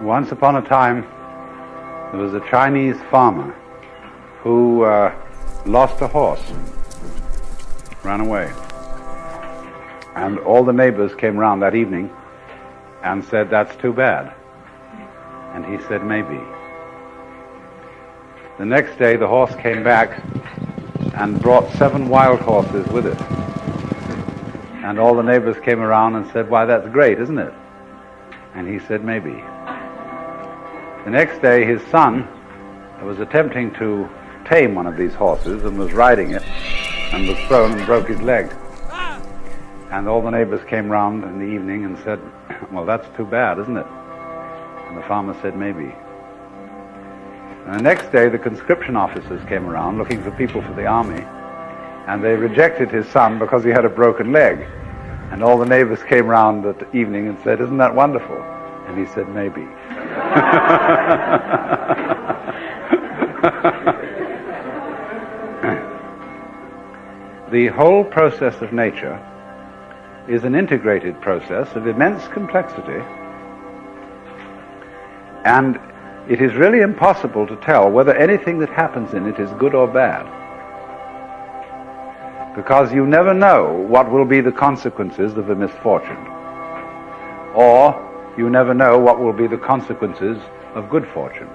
Once upon a time, there was a Chinese farmer who lost a horse, ran away. And all the neighbors came round that evening and said, "That's too bad." And he said, "Maybe." The next day the horse came back and brought 7 wild horses with it. And all the neighbors came around and said, "Why, that's great, isn't it?" And he said, "Maybe." The next day his son was attempting to tame one of these horses and was riding it and was thrown and broke his leg. And all the neighbors came round in the evening and said, "Well, that's too bad, isn't it?" And the farmer said, "Maybe." And the next day the conscription officers came around looking for people for the army, and they rejected his son because he had a broken leg. And all the neighbors came round that evening and said, "Isn't that wonderful?" And he said, "Maybe." The whole process of nature is an integrated process of immense complexity, and it is really impossible to tell whether anything that happens in it is good or bad, because you never know what will be the consequences of a misfortune, or you never know what will be the consequences of good fortune.